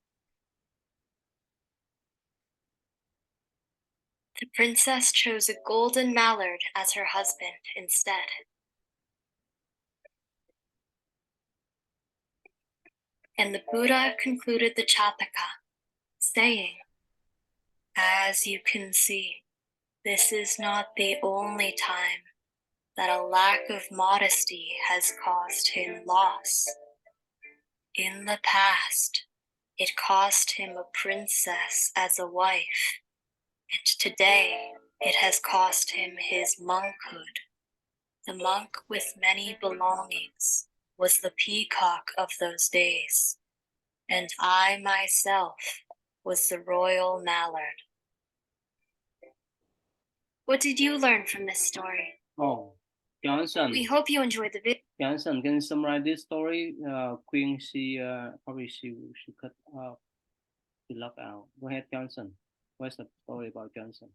The princess chose a golden mallard as her husband instead. And the Buddha concluded the Chataka, saying, "As you can see, this is not the only time that a lack of modesty has caused him loss. In the past, it cost him a princess as a wife, and today it has cost him his monkhood. The monk with many belongings was the peacock of those days, and I myself was the royal mallard." What did you learn from this story? Oh, Johnson. We hope you enjoyed the video. Johnson, can you summarize this story? Queen, probably she cut out, she locked out. Go ahead, Johnson. What's the story about Johnson?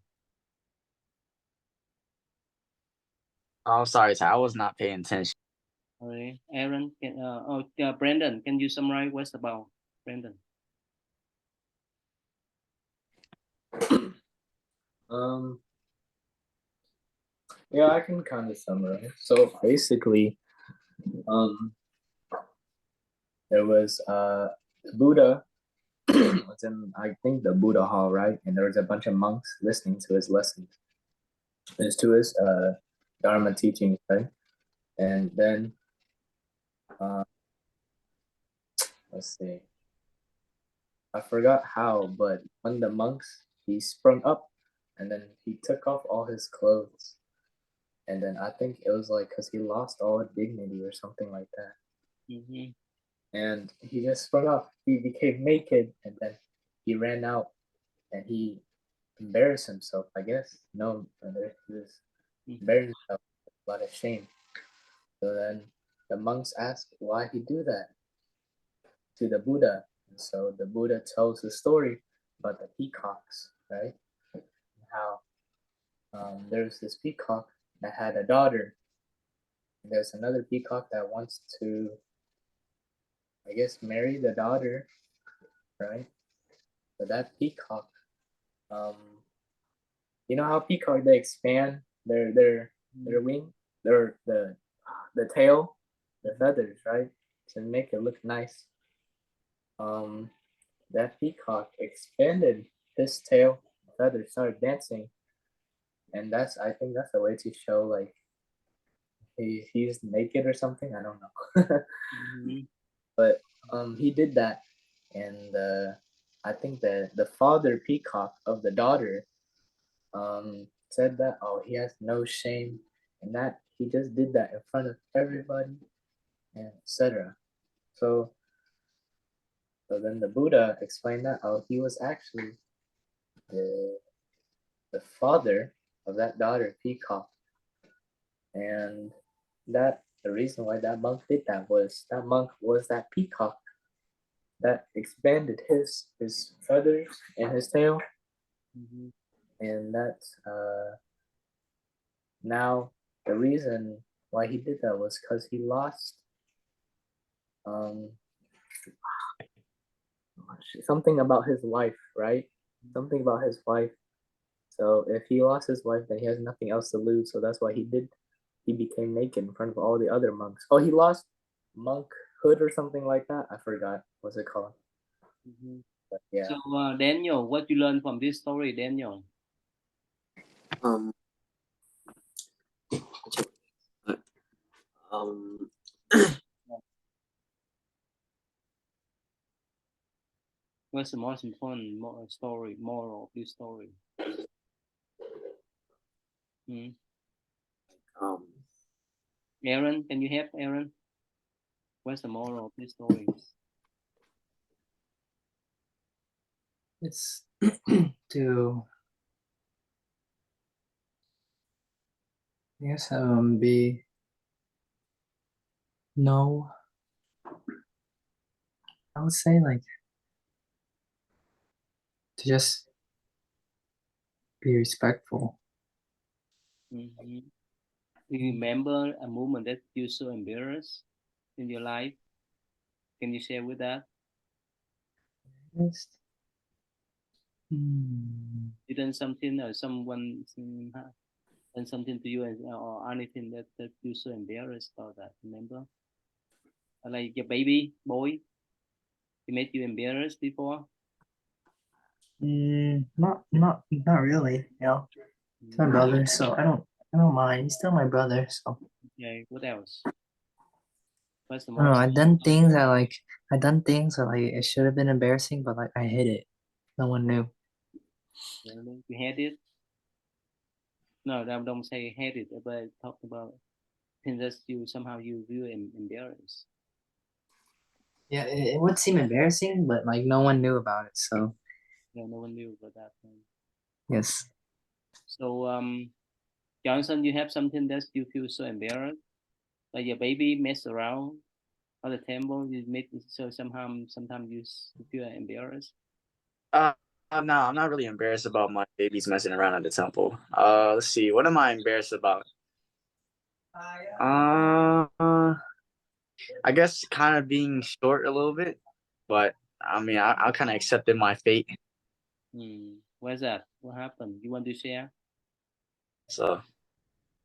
Oh, sorry, Ty. I was not paying attention. Okay, Aaron, Brandon, can you summarize what's about, Brandon? Yeah, I can kind of summarize. So basically, there was Buddha was in, I think, the Buddha hall, right? And there was a bunch of monks listening to his lessons, to his Dharma teachings, right? And then, let's see, I forgot how, but one of the monks, he sprung up and then he took off all his clothes. And then I think it was like because he lost all dignity or something like that. Mm-hmm. And he just sprung up. He became naked and then he ran out and he embarrassed himself, I guess. No, he was embarrassed himself, a lot of shame. So then the monks asked why he do that to the Buddha. And so the Buddha tells the story about the peacocks, right? How there's this peacock that had a daughter. And there's another peacock that wants to, I guess, marry the daughter, right? But that peacock, um, you know how peacock they expand their wing, the tail, the feathers, right? To make it look nice. That peacock expanded his tail, feathers started dancing, and I think that's a way to show like he's naked or something. I don't know. But he did that, and I think that the father peacock of the daughter said that he has no shame, and that he just did that in front of everybody, and etc. So then the Buddha explained that he was actually the father of that daughter peacock, and that the reason why that monk did that was that peacock that expanded his feathers and his tail, and that's now the reason why he did that was because he lost something about his wife, right? Something about his wife. So if he lost his wife, then he has nothing else to lose. So that's why he became naked in front of all the other monks. Oh, he lost monkhood or something like that. I forgot what's it called. But yeah. So Daniel, what you learn from this story, Daniel? Um, What's the most important moral of this story? Aaron, can you help Aaron? What's the moral of this story? It's to be no. I would say like to just be respectful. Do you remember a moment that you so embarrassed in your life? Can you share with that? Yes. You done something or someone done something to you or anything that you so embarrassed about that, remember? Like your baby boy, he made you embarrassed before? Not really. You know, it's my brother, so I don't mind. He's still my brother, so. Okay, what else? What's the I don't know. most? I done things that like it should have been embarrassing, but like I hid it. No one knew. Really? You had it? No, don't say had it, but talk about things that you somehow you feel embarrassed. Yeah, it would seem embarrassing, but like no one knew about it, so. Yeah, no one knew about that thing. Yes. So Johnson, you have something that you feel so embarrassed, like your baby mess around on the table, you make so sometimes you feel embarrassed. No, I'm not really embarrassed about my babies messing around at the temple. Let's see, what am I embarrassed about? I guess kind of being short a little bit, but I mean, I kind of accepted my fate. What's that? What happened? You want to share? So.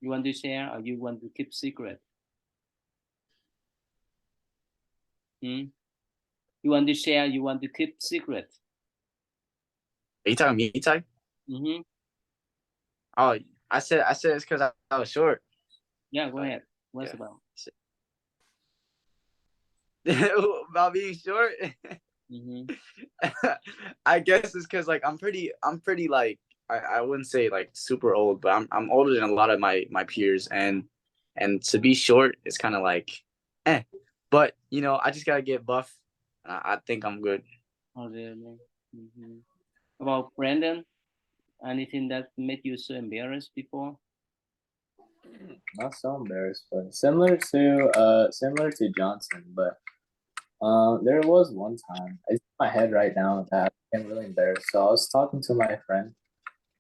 You want to share, or you want to keep secret? You want to share? You want to keep secret? Are you talking me, Ty? Mm-hmm. Oh, I said it's because I was short. Yeah, go ahead. What's Yeah. about? About being short. Mm-hmm. I guess it's because like I'm pretty like I wouldn't say like super old, but I'm older than a lot of my peers, and to be short is kind of like eh. But you know, I just gotta get buff. I think I'm good. Oh, really? Mm-hmm. About Brandon, anything that made you so embarrassed before? Not so embarrassed, but similar to Johnson, but there was one time, it's in my head right now that I became really embarrassed. So I was talking to my friend,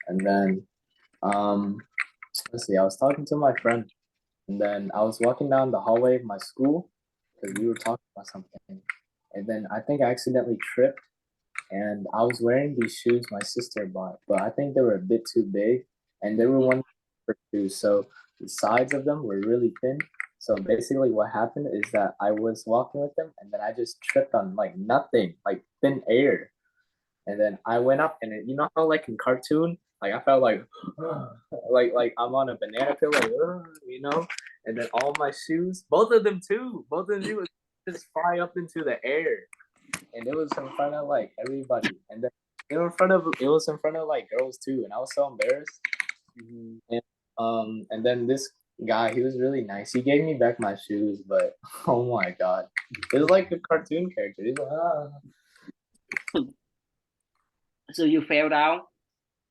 and then um let's see, I was talking to my friend, and then I was walking down the hallway of my school because we were talking about something, and then I think I accidentally tripped, and I was wearing these shoes my sister bought, but I think they were a bit too big, and they were one for shoes, so the sides of them were really thin. So basically, what happened is that I was walking with them, and then I just tripped on like nothing, like thin air, and then I went up, and you know how like in cartoon, like I felt like like I'm on a banana peel, like you know, and then all my shoes, both of them would just fly up into the air, and it was in front of like everybody, and then it was in front of like girls too, and I was so embarrassed. Mm-hmm. And then this guy, he was really nice. He gave me back my shoes, but oh my god, it was like a cartoon character. He's like, ah. So you fell down.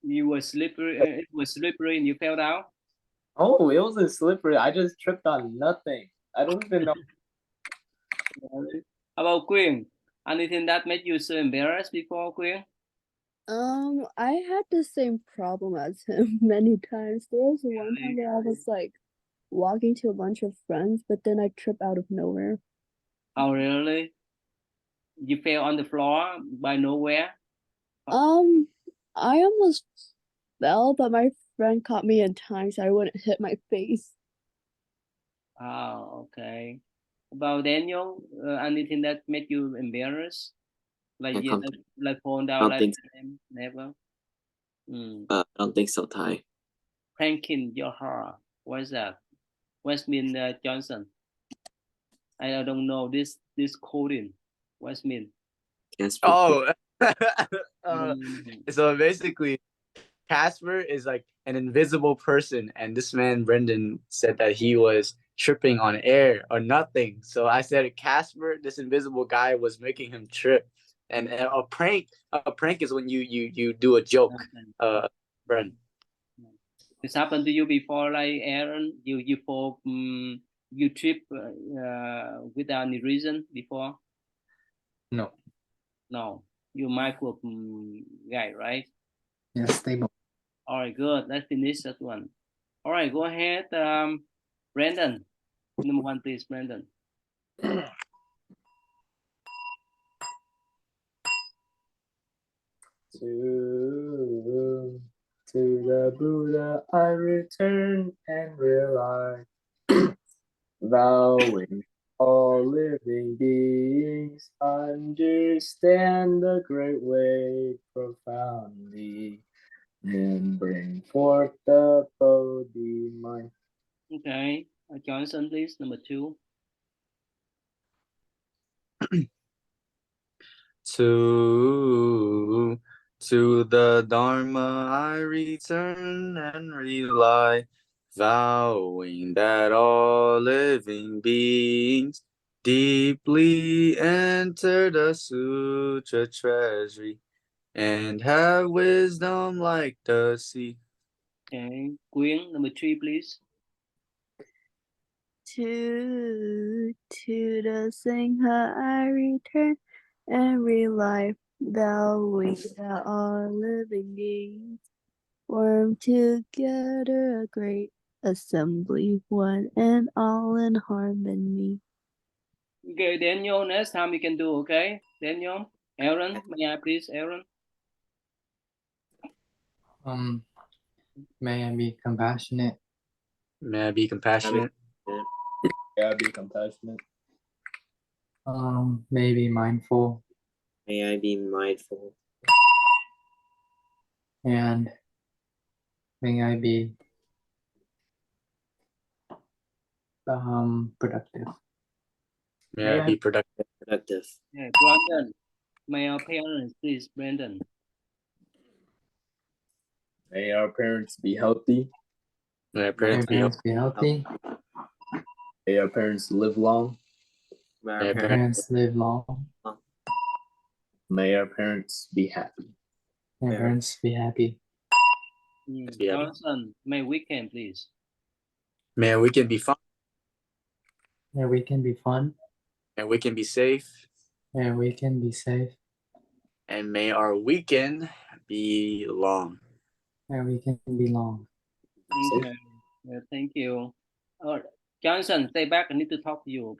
You were slippery. It was slippery, and you fell down. Oh, it wasn't slippery. I just tripped on nothing. I don't even know. How about Queen? Anything that made you so embarrassed before, Queen? I had the same problem as him many times. There was one time where I was like walking to a bunch of friends, but then I tripped out of nowhere. Oh, really? You fell on the floor by nowhere? I almost fell, but my friend caught me in time so I wouldn't hit my face. Oh, okay. About Daniel, anything that made you embarrassed? Like, I yeah, can't, like falling I down don't like think them? Never. I don't think so, Ty. Pranking your heart. What's that? What's mean, Johnson? I don't know this coding. What's mean? Can't speak. Oh, Mm. so basically, Casper is like an invisible person, and this man Brendan said that he was tripping on air or nothing. So I said Casper, this invisible guy, was making him trip. And a prank is when you do a joke. Brendan. This happened to you before, like Aaron? You fall, you trip without any reason before? No. No, you micro guy, right? Yes, stable. All right, good. Let's finish that one. All right, go ahead, Brandon. Number one, please, Brandon. To the Buddha I return and realize, vowing all living beings understand the great way profoundly, and bring forth the Bodhi mind. Okay, Johnson, please. Number two. To the Dharma I return and rely, vowing that all living beings deeply enter the sutra treasury and have wisdom like the sea. Okay, Quyên, number three, please. To the Sangha I return and rely, vowing that all living beings form together a great assembly, one and all in harmony. Okay, Daniel, next time you can do, okay? Daniel, Aaron, may I please, Aaron? May I be compassionate? May I be compassionate? Yeah, be compassionate. May I be mindful? May I be mindful. And may I be productive. May I be productive. Productive. Yeah, Brandon, may our parents please, Brandon. May our parents be healthy. May our May parents be parents healthy. be healthy. May our parents live long. May May our our parents Parents live long. May our parents be happy. May May our- parents be happy. Mm, be happy. Johnson, may weekend please. May our weekend be fun. May we can be fun. May our weekend be safe. May we can be safe. And may our weekend be long. May we can be long. Okay. Yeah, thank you. Johnson, stay back. I need to talk to you. Okay.